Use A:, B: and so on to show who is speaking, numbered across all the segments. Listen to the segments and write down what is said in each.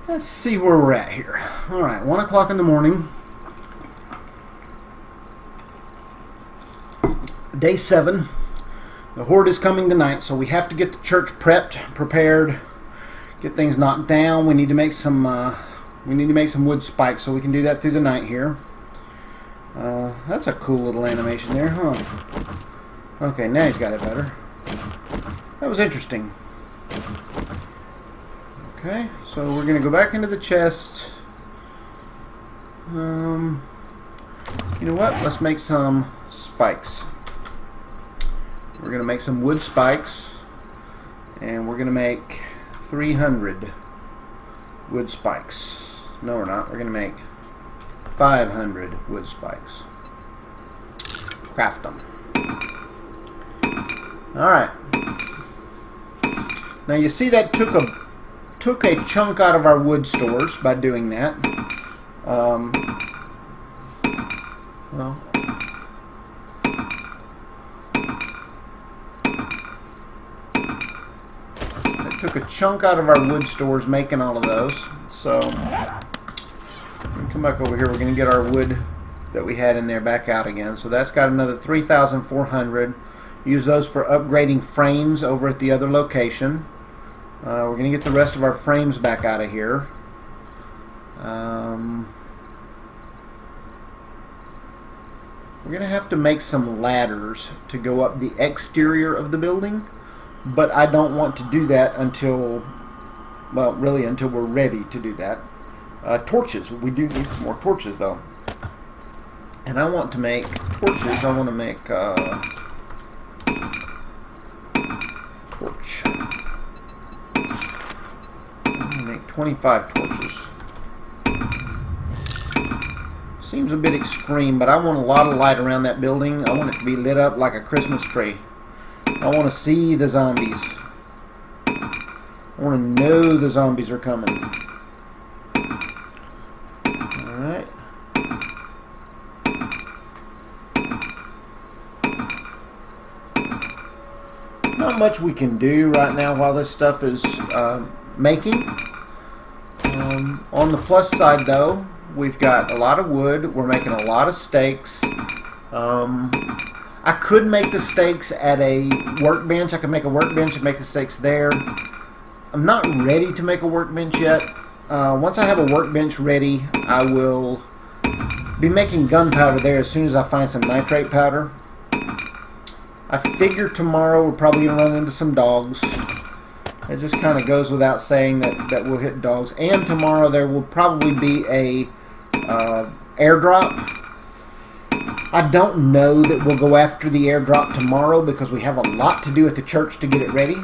A: Let's see where we're at here. Alright, 1 o'clock in the morning. Day 7. The horde is coming tonight, so we have to get the church prepped, prepared, get things knocked down. We need to make some wood spikes, so we can do that through the night here. That's a cool little animation there, huh? Okay, now he's got it better. That was interesting. Okay, so we're going to go back into the chest. You know what? Let's make some spikes. We're going to make some wood spikes. And we're going to make 300 wood spikes. No, we're not. We're going to make 500 wood spikes. Craft them. Alright. Now you see that took a chunk out of our wood stores by doing that. Well, it took a chunk out of our wood stores making all of those. So, come back over here. We're going to get our wood that we had in there back out again. So that's got another 3,400. Use those for upgrading frames over at the other location. We're going to get the rest of our frames back out of here. We're going to have to make some ladders to go up the exterior of the building, but I don't want to do that until, well, really until we're ready to do that. Torches. We do need some more torches, though. And I want to make torches. I want to make torch. I'm going to make 25 torches. Seems a bit extreme, but I want a lot of light around that building. I want it to be lit up like a Christmas tree. I want to see the zombies. I want to know the zombies are coming. Alright. Not much we can do right now while this stuff is making. On the plus side, though, we've got a lot of wood. We're making a lot of stakes. I could make the stakes at a workbench. I could make a workbench and make the stakes there. I'm not ready to make a workbench yet. Once I have a workbench ready, I will be making gunpowder there as soon as I find some nitrate powder. I figure tomorrow we're probably going to run into some dogs. It just kind of goes without saying that we'll hit dogs. And tomorrow there will probably be a airdrop. I don't know that we'll go after the airdrop tomorrow because we have a lot to do at the church to get it ready.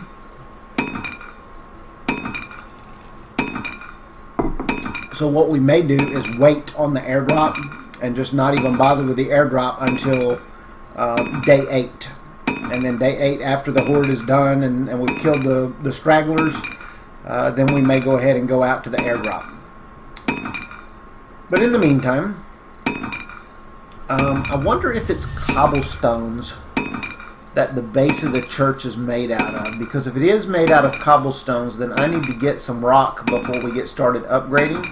A: So what we may do is wait on the airdrop and just not even bother with the airdrop until day 8. And then day 8, after the horde is done and we've killed the stragglers, then we may go ahead and go out to the airdrop. But in the meantime, I wonder if it's cobblestones that the base of the church is made out of. Because if it is made out of cobblestones, then I need to get some rock before we get started upgrading.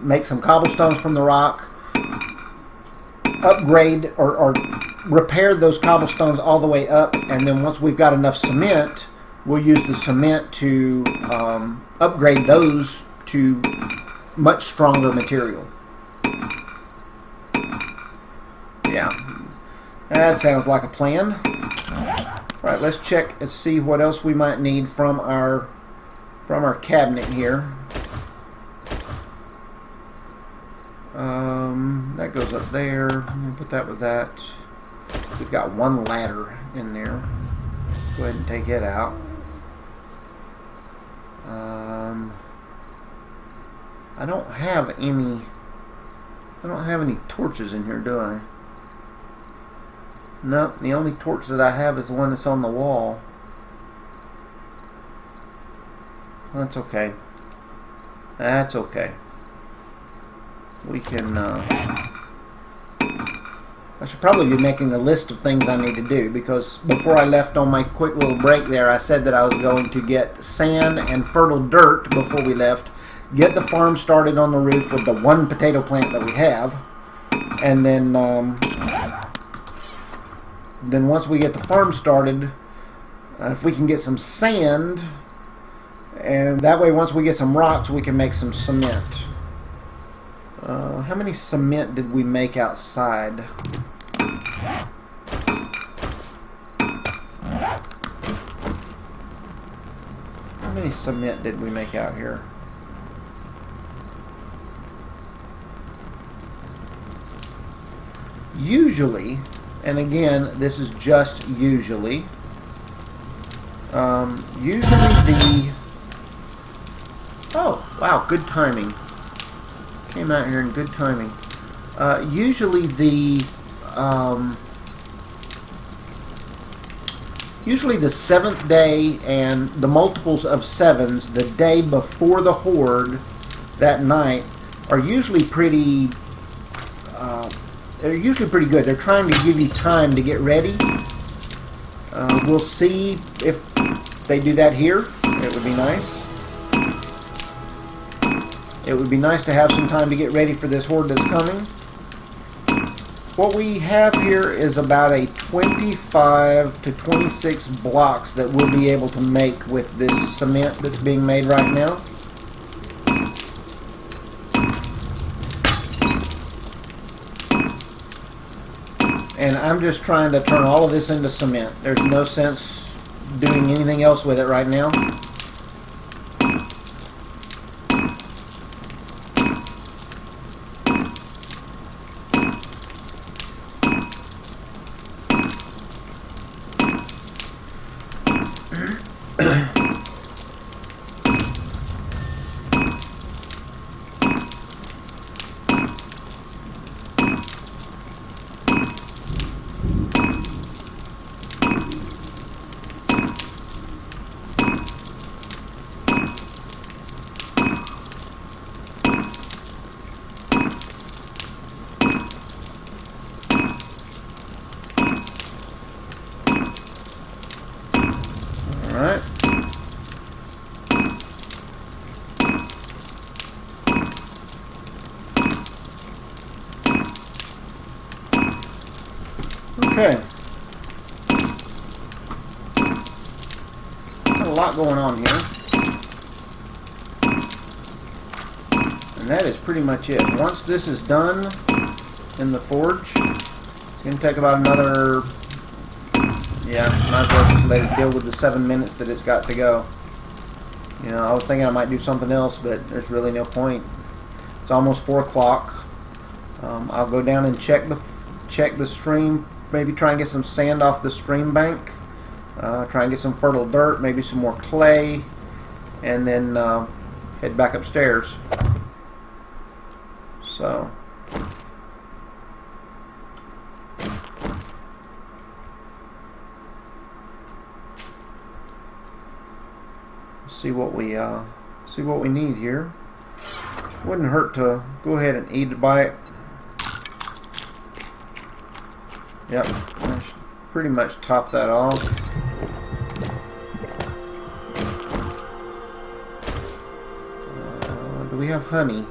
A: Make some cobblestones from the rock. Upgrade or repair those cobblestones all the way up. And then once we've got enough cement, we'll use the cement to upgrade those to much stronger material. Yeah, that sounds like a plan. Right, let's check and see what else we might need from our cabinet here. That goes up there. We'll put that with that. We've got one ladder in there. Go ahead and take it out. I don't have any torches in here, do I? No, the only torch that I have is the one that's on the wall. That's okay. That's okay. We can I should probably be making a list of things I need to do, because before I left on my quick little break there, I said that I was going to get sand and fertile dirt before we left, get the farm started on the roof with the one potato plant that we have, and then once we get the farm started, if we can get some sand, and that way once we get some rocks we can make some cement. How many cement did we make outside? How many cement did we make out here? Usually, and again, this is just usually, oh, wow, good timing. Came out here in good timing. Usually the 7th day and the multiples of 7s, the day before the horde, that night, are usually pretty. They're usually pretty good. They're trying to give you time to get ready. We'll see if they do that here. It would be nice. It would be nice to have some time to get ready for this horde that's coming. What we have here is about a 25 to 26 blocks that we'll be able to make with this cement that's being made right now. And I'm just trying to turn all of this into cement. There's no sense doing anything else with it right now. Alright. Okay. Got a lot going on here. And that is pretty much it. Once this is done in the forge, it's going to take about another, yeah, might as well just let it deal with the 7 minutes that it's got to go. You know, I was thinking I might do something else, but there's really no point. It's almost 4 o'clock. I'll go down and check the stream, maybe try and get some sand off the stream bank, try and get some fertile dirt, maybe some more clay, and then head back upstairs. So see what we need here. Wouldn't hurt to go ahead and eat a bite. Yep, I should pretty much top that off. Do we have honey?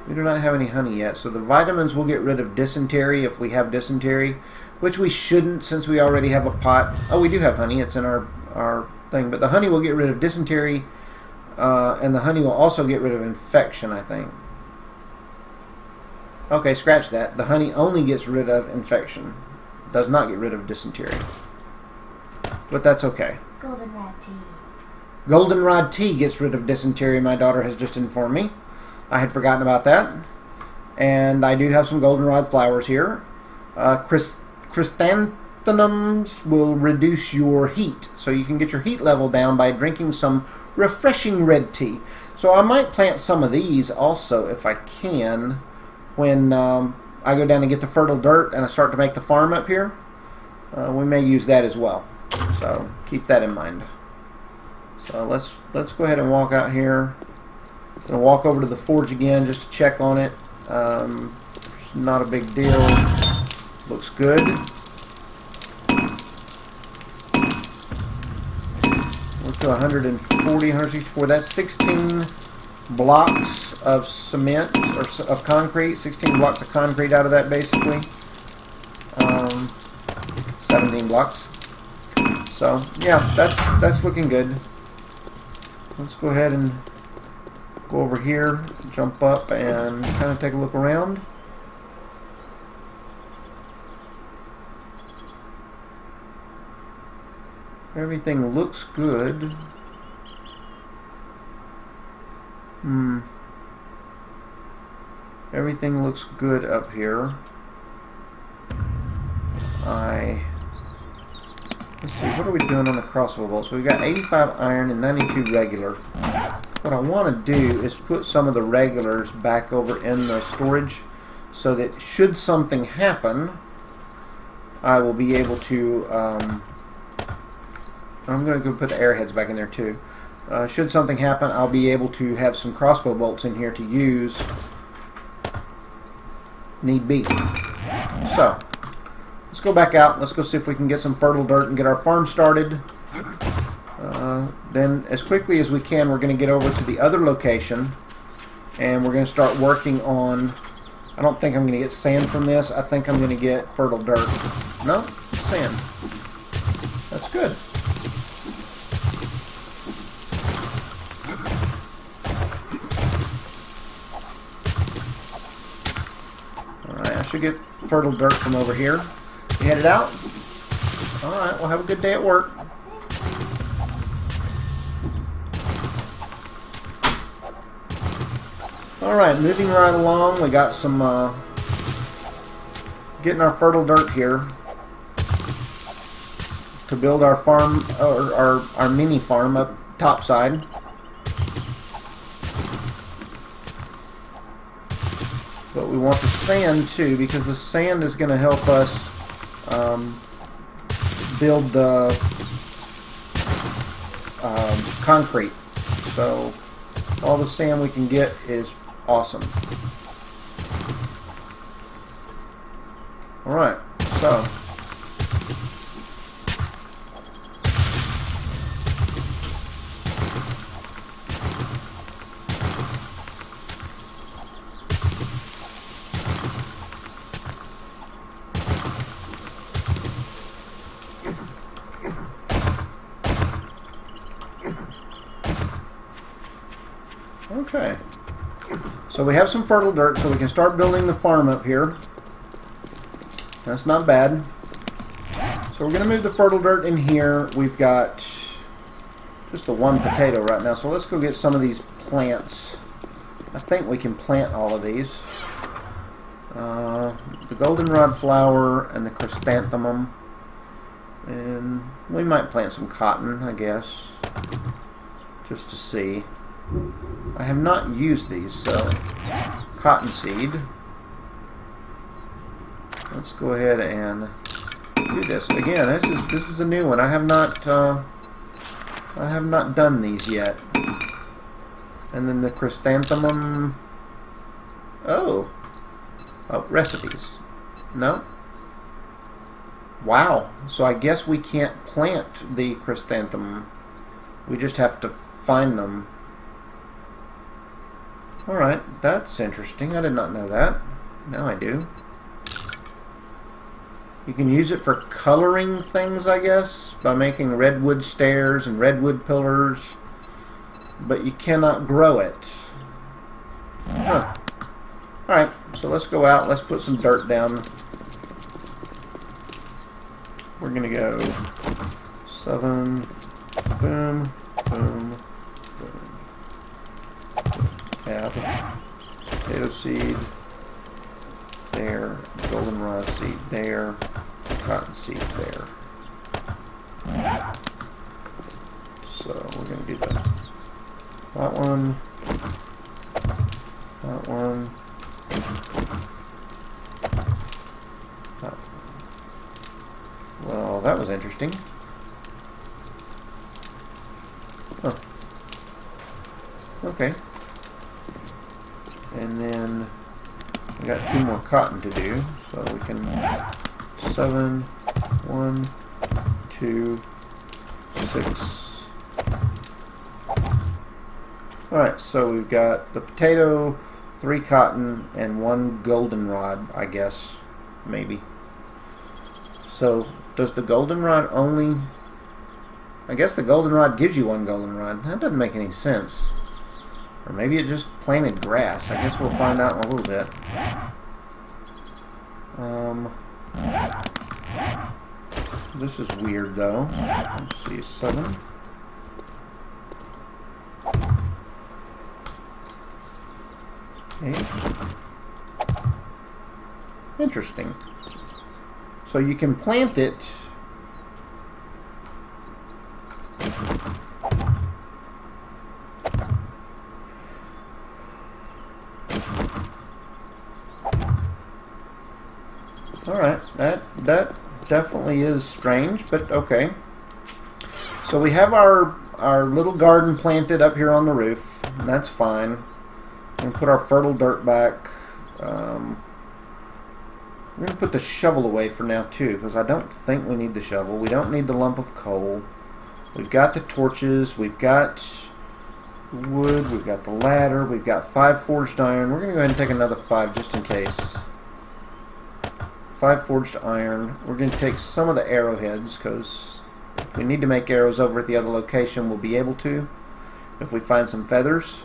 A: We do not have any honey yet, so the vitamins will get rid of dysentery if we have dysentery, which we shouldn't since we already have a pot. Oh, we do have honey. It's in our thing, but the honey will get rid of dysentery, and the honey will also get rid of infection, I think. Okay, scratch that. The honey only gets rid of infection. Does not get rid of dysentery. But that's okay.
B: Goldenrod tea.
A: Goldenrod tea gets rid of dysentery, my daughter has just informed me. I had forgotten about that. And I do have some goldenrod flowers here. Chrysanthemums will reduce your heat. So you can get your heat level down by drinking some refreshing red tea. So I might plant some of these also if I can when I go down and get the fertile dirt and I start to make the farm up here. We may use that as well. So keep that in mind. So let's go ahead and walk out here. I'm going to walk over to the forge again just to check on it. It's not a big deal. Looks good. We're to 140, 164. That's 16 blocks of cement, or of concrete. 16 blocks of concrete out of that, basically. 17 blocks. So, yeah, that's looking good. Let's go ahead and go over here, jump up, and kind of take a look around. Everything looks good. Everything looks good up here. Let's see, what are we doing on the crossbow bolts? So we've got 85 iron and 92 regular. What I want to do is put some of the regulars back over in the storage so that should something happen, I will be able to... I'm going to go put the airheads back in there too. Should something happen, I'll be able to have some crossbow bolts in here to use need be. So, let's go back out. Let's go see if we can get some fertile dirt and get our farm started. Then, as quickly as we can, we're going to get over to the other location and we're going to start working on... I don't think I'm going to get sand from this. I think I'm going to get fertile dirt. No, sand. That's good. Alright, I should get fertile dirt from over here. You headed out? Alright, well, have a good day at work. Alright, moving right along, we got some, getting our fertile dirt here to build our farm, or our mini farm up topside. But we want the sand too, because the sand is going to help us build the concrete. So all the sand we can get is awesome. Alright, so okay. So we have some fertile dirt, so we can start building the farm up here. That's not bad. So we're going to move the fertile dirt in here. We've got just the one potato right now, so let's go get some of these plants. I think we can plant all of these. The goldenrod flower and the chrysanthemum. And we might plant some cotton, I guess, just to see. I have not used these, so cottonseed. Let's go ahead and do this again. This is a new one. I have not done these yet. And then the chrysanthemum. Oh, recipes. No. Wow. So I guess we can't plant the chrysanthemum. We just have to find them. Alright, that's interesting. I did not know that. Now I do. You can use it for coloring things, I guess, by making redwood stairs and redwood pillars, but you cannot grow it. Huh. Alright, so let's go out. Let's put some dirt down. We're going to go 7, boom, boom, tab, potato seed, there, goldenrod seed there, cotton seed there. So we're going to do that one, that one, that one. Well, that was interesting. Huh. Okay. And then we got 2 more cotton to do, so we can 7, 1, 2, 6. Alright, so we've got the potato, 3 cotton, and 1 goldenrod, I guess. Maybe. So, does the goldenrod only... I guess the goldenrod gives you 1 goldenrod. That doesn't make any sense. Or maybe it just planted grass. I guess we'll find out in a little bit. This is weird, though. Let's see, 7. Interesting. So you can plant it. Alright, that definitely is strange, but okay. So we have our little garden planted up here on the roof, and that's fine. We're going to put our fertile dirt back. We're going to put the shovel away for now too, because I don't think we need the shovel. We don't need the lump of coal. We've got the torches. We've got wood. We've got the ladder. We've got 5 forged iron. We're going to go ahead and take another 5 just in case. 5 forged iron. We're going to take some of the arrowheads, because if we need to make arrows over at the other location, we'll be able to if we find some feathers.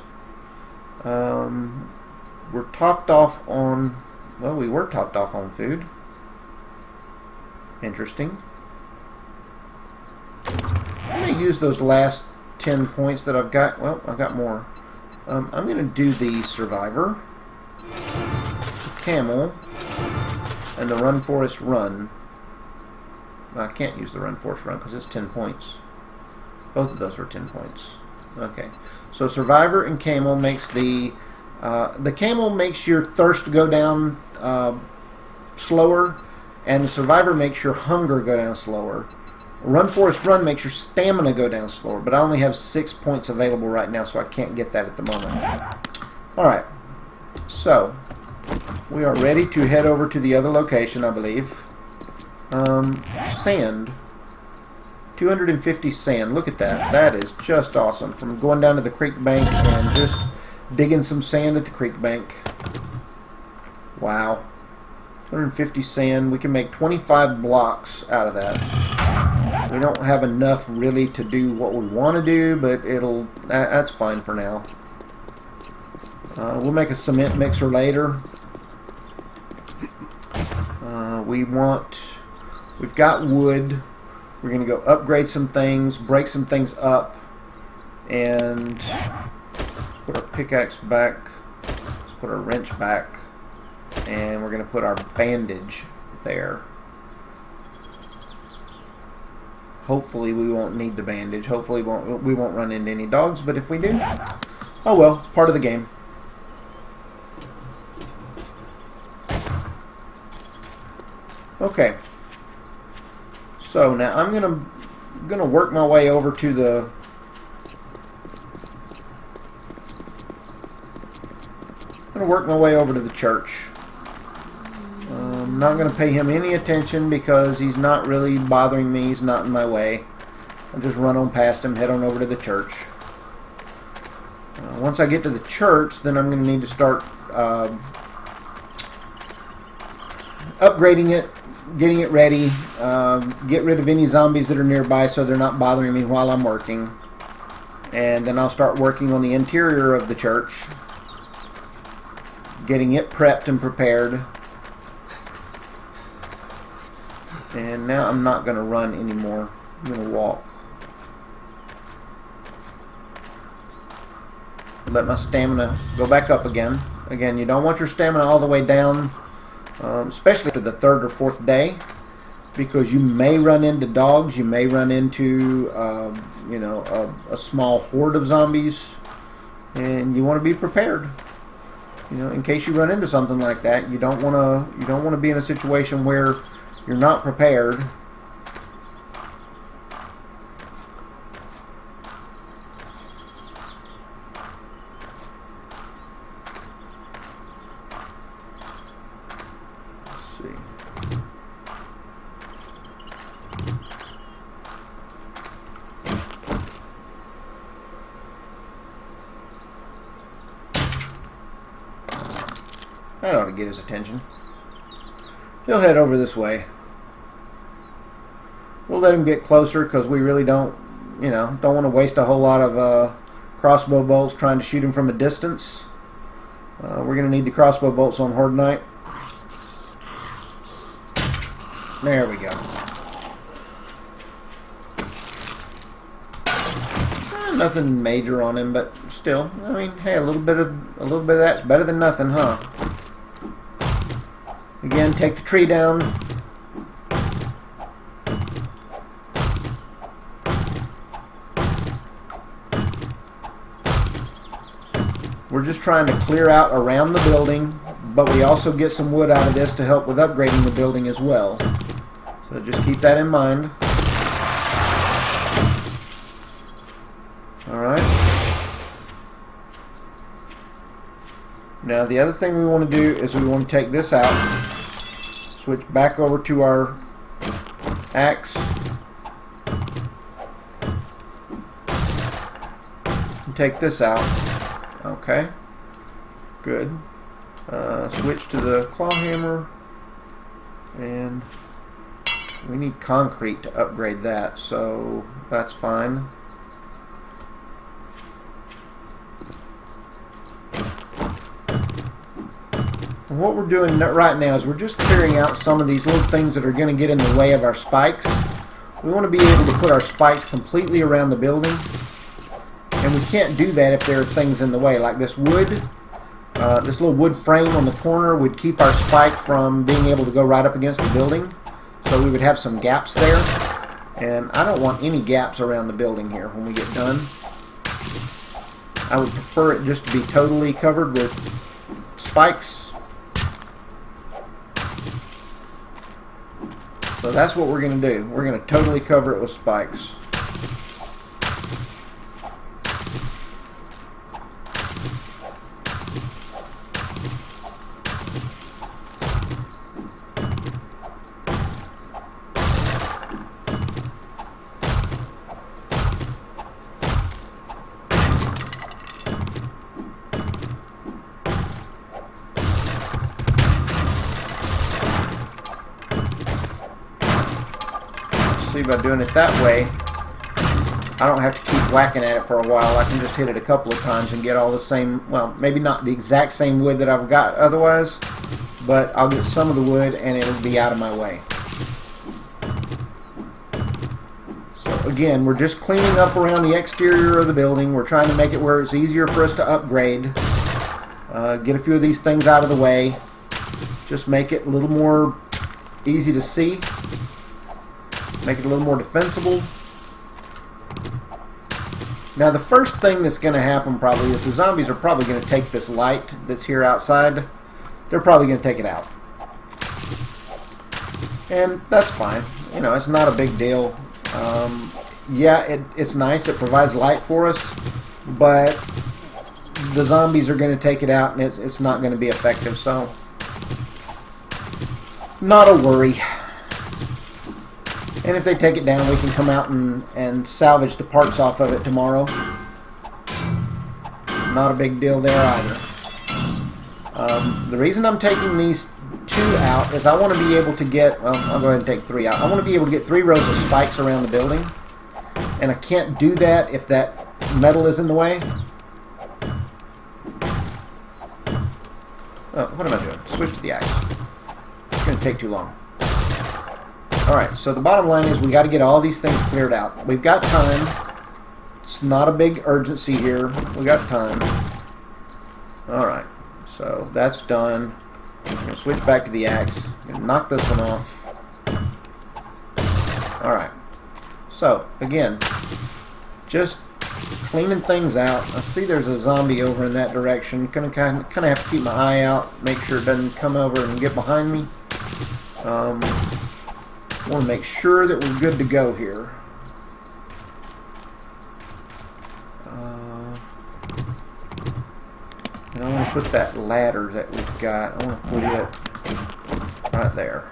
A: We're topped off on... Well, we were topped off on food. Interesting. I'm going to use those last 10 points that I've got. Well, I've got more. I'm going to do the survivor, the camel, and the run forest run. I can't use the run forest run because it's 10 points. Both of those were 10 points. Okay. So survivor and camel makes the camel makes your thirst go down slower, and the survivor makes your hunger go down slower. Run forest run makes your stamina go down slower, but I only have 6 points available right now, so I can't get that at the moment. Alright, so we are ready to head over to the other location, I believe. Sand. 250 sand. Look at that. That is just awesome. From going down to the creek bank and just digging some sand at the creek bank. Wow. 250 sand. We can make 25 blocks out of that. We don't have enough really to do what we want to do, but that's fine for now. We'll make a cement mixer later. We've got wood. We're going to go upgrade some things, break some things up, and put our pickaxe back, put our wrench back, and we're going to put our bandage there. Hopefully we won't need the bandage. Hopefully we won't run into any dogs, but if we do, oh well, part of the game. Okay. So now I'm gonna work my way over to the church. I'm not gonna pay him any attention because he's not really bothering me. He's not in my way. I'll just run on past him, head on over to the church. Once I get to the church, then I'm gonna need to start upgrading it, getting it ready, get rid of any zombies that are nearby so they're not bothering me while I'm working. And then I'll start working on the interior of the church, getting it prepped and prepared. And now I'm not going to run anymore. I'm going to walk. Let my stamina go back up again. Again, you don't want your stamina all the way down, especially to the 3rd or 4th day, because you may run into dogs, you may run into a small horde of zombies, and you want to be prepared. In case you run into something like that, you don't want to be in a situation where you're not prepared. That ought to get his attention. He'll head over this way. We'll let him get closer because we really don't want to waste a whole lot of crossbow bolts trying to shoot him from a distance. We're going to need the crossbow bolts on Horde Night. There we go. Nothing major on him, but still, I mean, hey, a little bit of that's better than nothing, huh? Again, take the tree down. We're just trying to clear out around the building, but we also get some wood out of this to help with upgrading the building as well. So just keep that in mind. Alright. Now the other thing we want to do is we want to take this out, switch back over to our axe, and take this out. Okay, good. Switch to the claw hammer, and we need concrete to upgrade that, so that's fine. And what we're doing right now is we're just clearing out some of these little things that are going to get in the way of our spikes. We want to be able to put our spikes completely around the building. And we can't do that if there are things in the way, like this wood. This little wood frame on the corner would keep our spike from being able to go right up against the building. So we would have some gaps there. And I don't want any gaps around the building here when we get done. I would prefer it just to be totally covered with spikes. So that's what we're going to do. We're going to totally cover it with spikes. See, by doing it that way, I don't have to keep whacking at it for a while. I can just hit it a couple of times and get all the same, well, maybe not the exact same wood that I've got otherwise, but I'll get some of the wood and it'll be out of my way. So again, we're just cleaning up around the exterior of the building. We're trying to make it where it's easier for us to upgrade. Get a few of these things out of the way. Just make it a little more easy to see. Make it a little more defensible. Now the first thing that's going to happen probably is the zombies are probably going to take this light that's here outside. They're probably going to take it out. And that's fine. You know, it's not a big deal. Yeah, it's nice. It provides light for us. But the zombies are going to take it out and it's not going to be effective. So, not a worry. And if they take it down, we can come out and salvage the parts off of it tomorrow. Not a big deal there either. The reason I'm taking these 2 out is I want to be able to get, well, I'll go ahead and take 3 out. I want to be able to get 3 rows of spikes around the building. And I can't do that if that metal is in the way. Oh, what am I doing? Switch to the axe. It's going to take too long. Alright, so the bottom line is we got to get all these things cleared out. We've got time. It's not a big urgency here. We got time. Alright, so that's done. I'm going to switch back to the axe. I'm going to knock this one off. Alright, so again, just cleaning things out. I see there's a zombie over in that direction. Gonna kind of have to keep my eye out, make sure it doesn't come over and get behind me. Want to make sure that we're good to go here. And I want to put that ladder that we've got, I want to put it right there.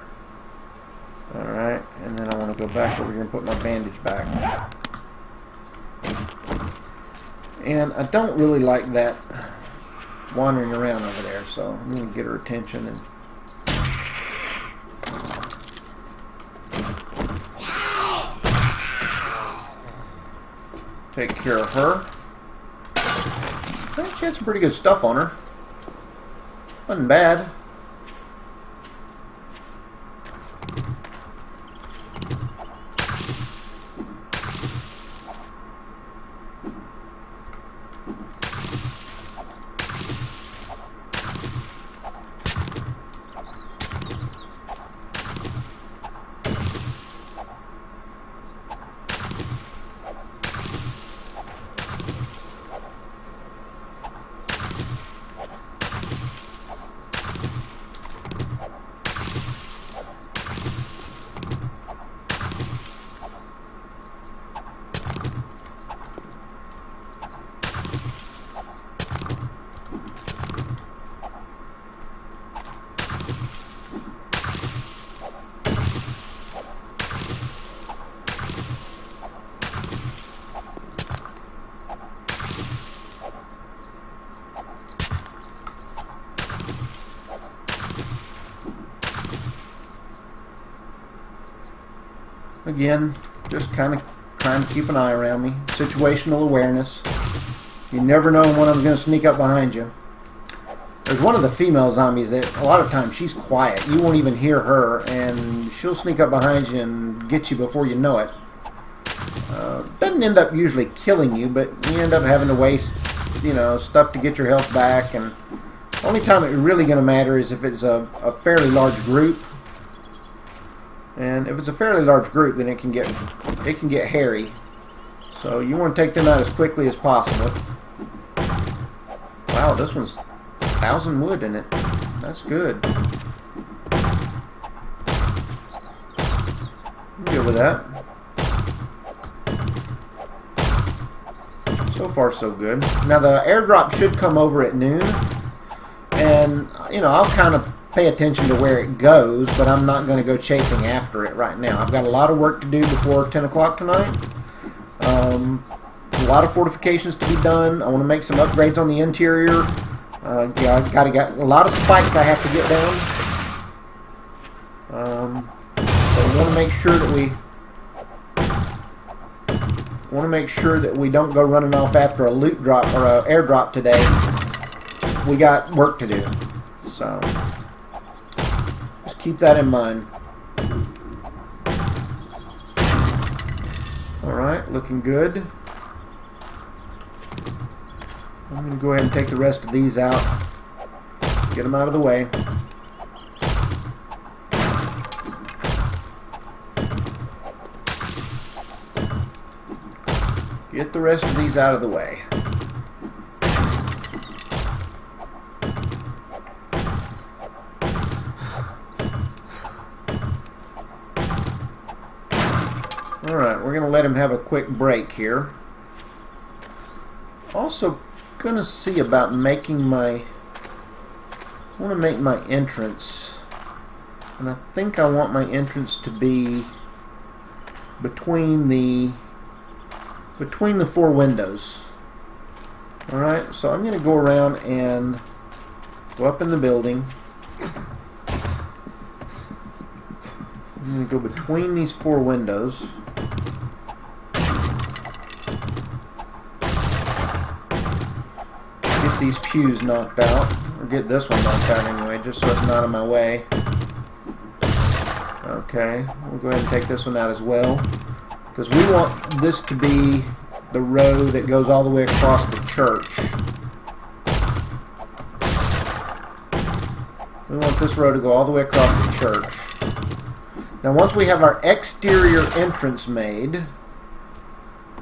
A: Alright, and then I want to go back over here and put my bandage back. And I don't really like that wandering around over there, so I'm going to get her attention and take care of her. I think she had some pretty good stuff on her. Wasn't bad. Again, just kind of trying to keep an eye around me. Situational awareness. You never know when I'm going to sneak up behind you. There's one of the female zombies that a lot of times she's quiet. You won't even hear her, and she'll sneak up behind you and get you before you know it. Doesn't end up usually killing you, but you end up having to waste, you know, stuff to get your health back. And the only time it's really going to matter is if it's a fairly large group. And if it's a fairly large group, then it can get hairy. So you want to take them out as quickly as possible. Wow, this one's 1,000 wood in it. That's good. I'm good with that. So far, so good. Now the airdrop should come over at noon, and you know I'll kind of pay attention to where it goes, but I'm not going to go chasing after it right now. I've got a lot of work to do before 10 o'clock tonight. A lot of fortifications to be done. I want to make some upgrades on the interior. Yeah, I've got a lot of spikes I have to get down. So we want to make sure that we don't go running off after a loot drop or an airdrop today. We got work to do. So just keep that in mind. Alright, looking good. I'm going to go ahead and take the rest of these out. Get them out of the way. Get the rest of these out of the way. Alright, we're going to let him have a quick break here. Also, going to see about making my... I want to make my entrance. And I think I want my entrance to be between the four windows. Alright, so I'm going to go around and go up in the building. I'm going to go between these four windows. Get these pews knocked out. Or get this one knocked out anyway, just so it's not in my way. Okay, we'll go ahead and take this one out as well. Because we want this to be the row that goes all the way across the church. We want this row to go all the way across the church. Now once we have our exterior entrance made,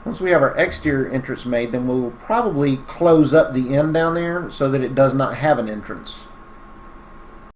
A: then we will probably close up the end down there so that it does not have an entrance.